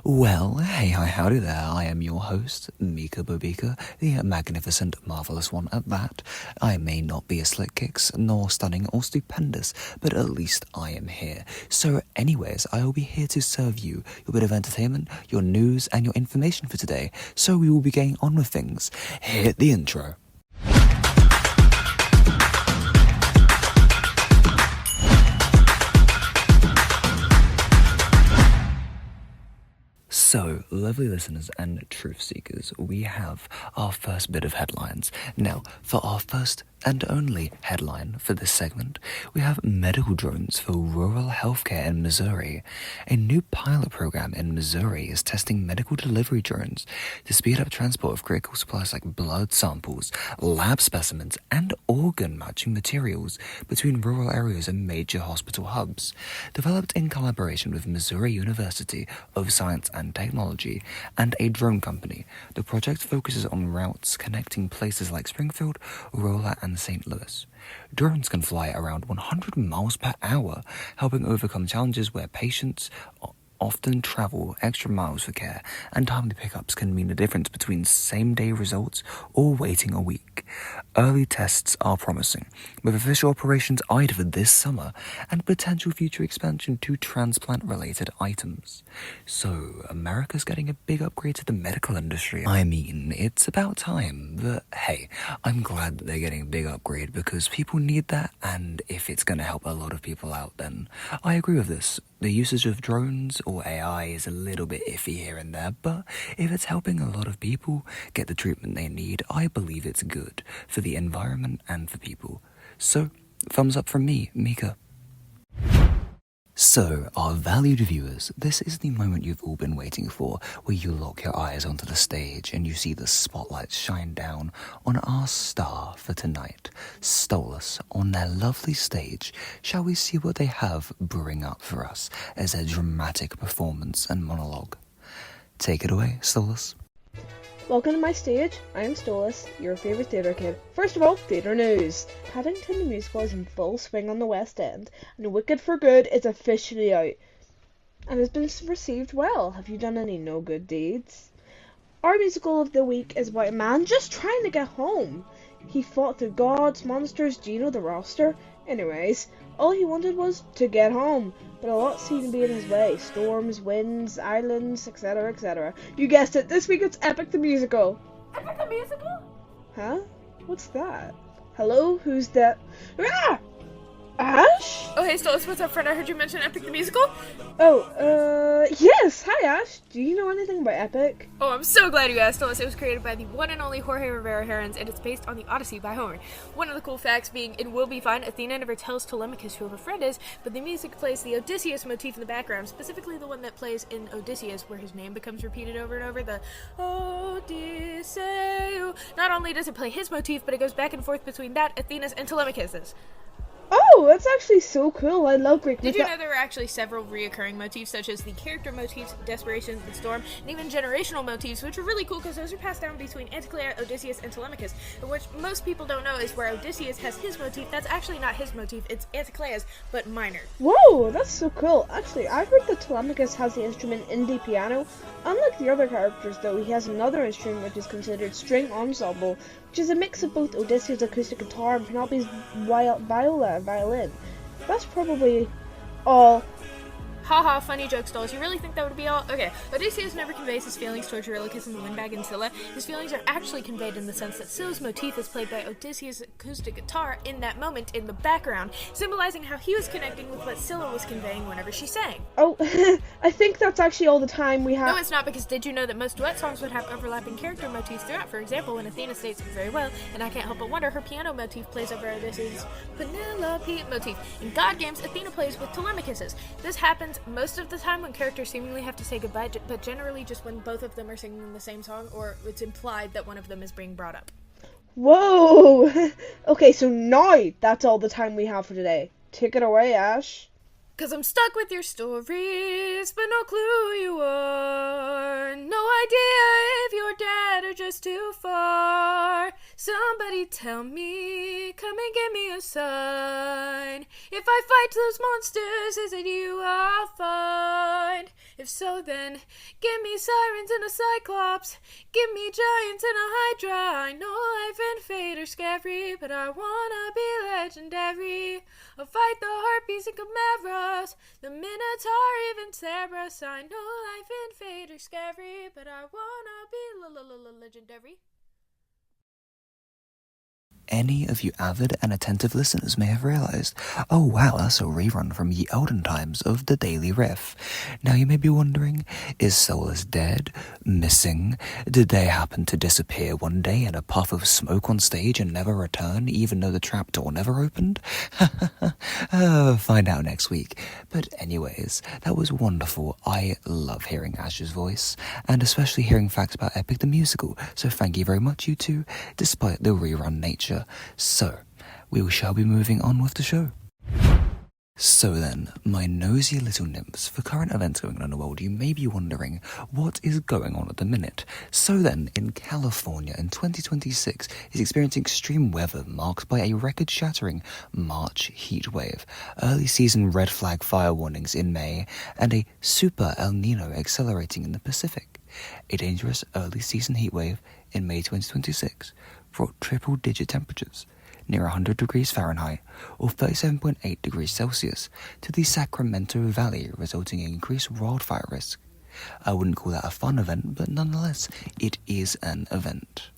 Well, hey, hi, howdy there. I am your host, Mika Bobika, the magnificent, marvelous one at that. I may not be a slick kicks, nor stunning or stupendous, but at least I am here. So anyways, I will be here to serve you your bit of entertainment, your news, and your information for today. So we will be getting on with things. Hit the intro. So, lovely listeners and truth seekers, we have our first bit of headlines. Now, for our first and only headline for this segment, we have medical drones for rural healthcare in Missouri. A new pilot program in Missouri is testing medical delivery drones to speed up transport of critical supplies like blood samples, lab specimens, and organ matching materials between rural areas and major hospital hubs. Developed in collaboration with Missouri University of Science and Technology and a drone company, the project focuses on routes connecting places like Springfield, Rolla, and St. Louis. Drones can fly around 100 miles per hour, helping overcome challenges where patients often travel extra miles for care, and timely pickups can mean the difference between same-day results or waiting a week. Early tests are promising, with official operations eyed for this summer and potential future expansion to transplant-related items. So, America's getting a big upgrade to the medical industry. I mean, it's about time, but hey, I'm glad that they're getting a big upgrade because people need that, and if it's going to help a lot of people out, then I agree with this. The usage of drones or AI is a little bit iffy here and there, but if it's helping a lot of people get the treatment they need, I believe it's good for the environment and for people. So, thumbs up from me, Mika. So, our valued viewers, this is the moment you've all been waiting for, where you lock your eyes onto the stage and you see the spotlight shine down on our star for tonight, Stolas, on their lovely stage. Shall we see what they have brewing up for us as a dramatic performance and monologue? Take it away, Stolas. Welcome to my stage. I am Stolas, your favourite theatre kid. First of all, theatre news. Paddington the Musical is in full swing on the West End, and Wicked for Good is officially out, and has been received well. Have you done any no good deeds? Our musical of the week is about a man just trying to get home. He fought through gods, monsters, do you know the roster? Anyways, all he wanted was to get home, but a lot seemed to be in his way. Storms, winds, islands, etc, etc. You guessed it, this week it's Epic the Musical. Epic the Musical? Huh? What's that? Hello? Who's that? Ah! Ash? Oh, hey, Stolas, what's up, friend? I heard you mention Epic the Musical. Yes! Hi, Ash! Do you know anything about Epic? Oh, I'm so glad you asked, Stolas. It was created by the one and only Jorge Rivera Herons, and it's based on the Odyssey by Homer. One of the cool facts being, it will be fine, Athena never tells Telemachus who her friend is, but the music plays the Odysseus motif in the background, specifically the one that plays in Odysseus, where his name becomes repeated over and over, the Odysseu. Not only does it play his motif, but it goes back and forth between that, Athena's, and Telemachus's. Oh, that's actually so cool. I love Greek Did you know there were actually several reoccurring motifs, such as the character motifs, Desperation, the Storm, and even generational motifs, which are really cool because those are passed down between Anticlea, Odysseus, and Telemachus, and which most people don't know is where Odysseus has his motif. That's actually not his motif, it's Anticlea's, but minor. Whoa, that's so cool. Actually, I heard that Telemachus has the instrument indie piano. Unlike the other characters, though, he has another instrument which is considered string ensemble, which is a mix of both Odysseus' acoustic guitar and Penelope's viola and violin. That's probably all. Haha, funny joke, Stolas. You really think that would be all? Okay, Odysseus never conveys his feelings towards Eurylochus and the windbag and Scylla. His feelings are actually conveyed in the sense that Scylla's motif is played by Odysseus' acoustic guitar in that moment in the background, symbolizing how he was connecting with what Scylla was conveying whenever she sang. Oh, I think that's actually all the time we have. No, it's not, because did you know that most duet songs would have overlapping character motifs throughout? For example, when Athena states it very well, and I can't help but wonder, her piano motif plays over Odysseus' Penelope motif. In God Games, Athena plays with Telemachus's. This happens most of the time when characters seemingly have to say goodbye, but generally just when both of them are singing the same song, or it's implied that one of them is being brought up. Whoa! Okay, so now that's all the time we have for today. Take it away, Ash. 'Cause I'm stuck with your stories, but no clue who you are. No idea if you're dead or just too far. Somebody tell me, come and give me a sign. If I fight those monsters, is it you I'll find? If so, then give me sirens and a cyclops. Give me giants and a hydra. I know life and fate are scary, but I wanna be legendary. I'll fight the harpies and chimeras, the minotaur, even Cerberus. I know life and fate are scary, but I wanna be legendary. Any of you avid and attentive listeners may have realized, oh wow, that's a rerun from ye olden times of the Daily Riff. Now you may be wondering, is Solus dead? Missing? Did they happen to disappear one day in a puff of smoke on stage and never return, even though the trapdoor never opened? Find out next week. But anyways, that was wonderful. I love hearing Ash's voice, and especially hearing facts about Epic the Musical, so thank you very much, you two, despite the rerun nature. So, we shall be moving on with the show. So then, my nosy little nymphs, for current events going on in the world, you may be wondering, what is going on at the minute? So then, in California in 2026 is experiencing extreme weather marked by a record-shattering March heat wave, early season red flag fire warnings in May, and a super El Nino accelerating in the Pacific. A dangerous early season heat wave in May 2026 brought triple-digit temperatures, near 100 degrees Fahrenheit or 37.8 degrees Celsius, to the Sacramento Valley, resulting in increased wildfire risk. I wouldn't call that a fun event, but nonetheless, it is an event.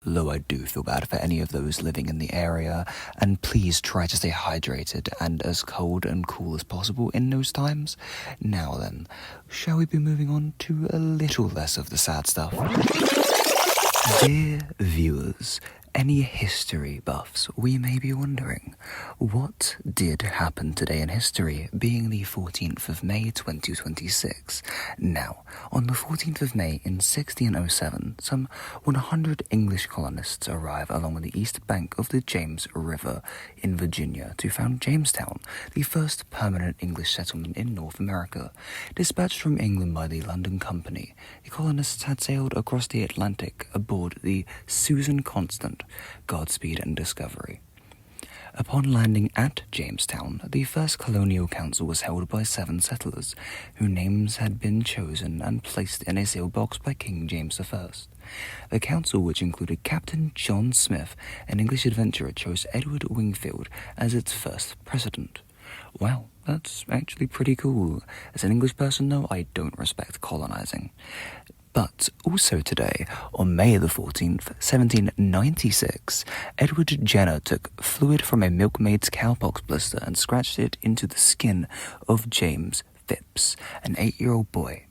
Though I do feel bad for any of those living in the area, and please try to stay hydrated and as cold and cool as possible in those times. Now then, shall we be moving on to a little less of the sad stuff? Dear viewers, any history buffs, we may be wondering, what did happen today in history, being the 14th of May 2026? Now, on the 14th of May in 1607, some 100 English colonists arrive along the east bank of the James River in Virginia to found Jamestown, the first permanent English settlement in North America. Dispatched from England by the London Company, the colonists had sailed across the Atlantic aboard the Susan Constant, Godspeed and Discovery. Upon landing at Jamestown, the first colonial council was held by 7 settlers, whose names had been chosen and placed in a sealed box by King James I. The council, which included Captain John Smith, an English adventurer, chose Edward Wingfield as its first president. Wow, that's actually pretty cool. As an English person, though, I don't respect colonizing. But also today, on May the 14th, 1796, Edward Jenner took fluid from a milkmaid's cowpox blister and scratched it into the skin of James Phipps, an 8-year-old boy.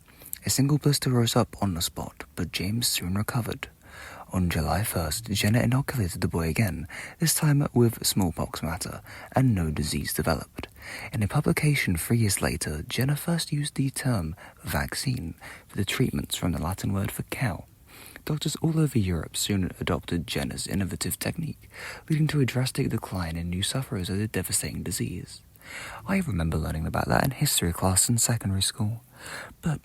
A single blister rose up on the spot, but James soon recovered. On July 1st, Jenner inoculated the boy again, this time with smallpox matter, and no disease developed. In a publication 3 years later, Jenner first used the term vaccine for the treatments from the Latin word for cow. Doctors all over Europe soon adopted Jenner's innovative technique, leading to a drastic decline in new sufferers of the devastating disease. I remember learning about that in history class in secondary school, but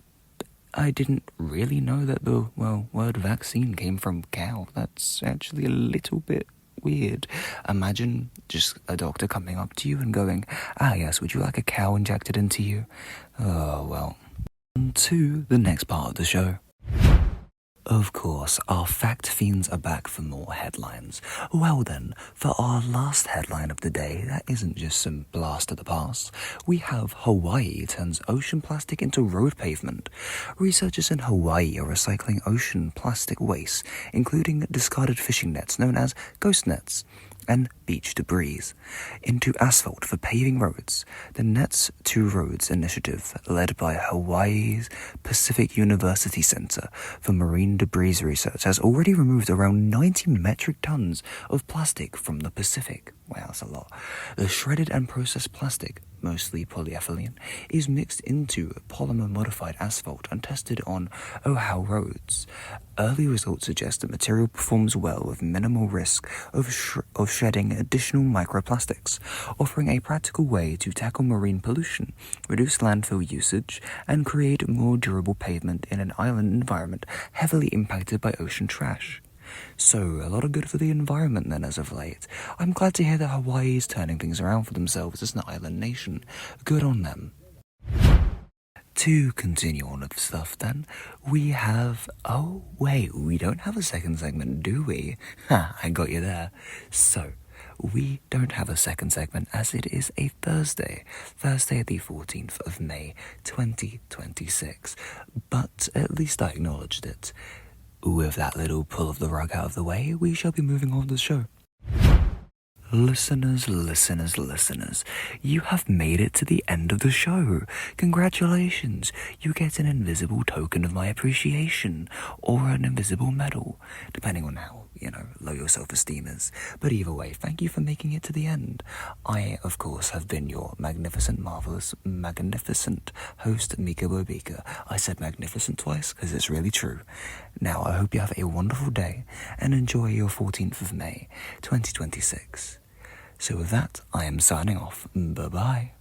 I didn't really know that the, word vaccine came from cow. That's actually a little bit weird. Imagine just a doctor coming up to you and going, yes, would you like a cow injected into you? Oh, well. On to the next part of the show. Of course, our fact fiends are back for more headlines. Well then, for our last headline of the day, that isn't just some blast of the past. We have Hawaii turns ocean plastic into road pavement. Researchers in Hawaii are recycling ocean plastic waste, including discarded fishing nets known as ghost nets, and beach debris, into asphalt for paving roads. The Nets to Roads initiative, led by Hawaii's Pacific University Center for Marine Debris Research, has already removed around 90 metric tons of plastic from the Pacific. Wow, that's a lot. The shredded and processed plastic, mostly polyethylene, is mixed into polymer-modified asphalt and tested on Oahu roads. Early results suggest the material performs well with minimal risk of shedding additional microplastics, offering a practical way to tackle marine pollution, reduce landfill usage, and create more durable pavement in an island environment heavily impacted by ocean trash. So, a lot of good for the environment then as of late. I'm glad to hear that Hawaii is turning things around for themselves as an island nation. Good on them. to continue on with stuff then, we have... Oh, wait, we don't have a second segment, do we? Ha, I got you there. So, we don't have a second segment as it is a Thursday the 14th of May, 2026. But at least I acknowledged it. With that little pull of the rug out of the way, we shall be moving on to the show. Listeners, you have made it to the end of the show. Congratulations, you get an invisible token of my appreciation, or an invisible medal, depending on how, low your self-esteem is. But either way, thank you for making it to the end. I, of course, have been your magnificent, marvelous, magnificent host, Mika Bobika. I said magnificent twice, because it's really true. Now, I hope you have a wonderful day, and enjoy your 14th of May, 2026. So with that, I am signing off. Bye-bye.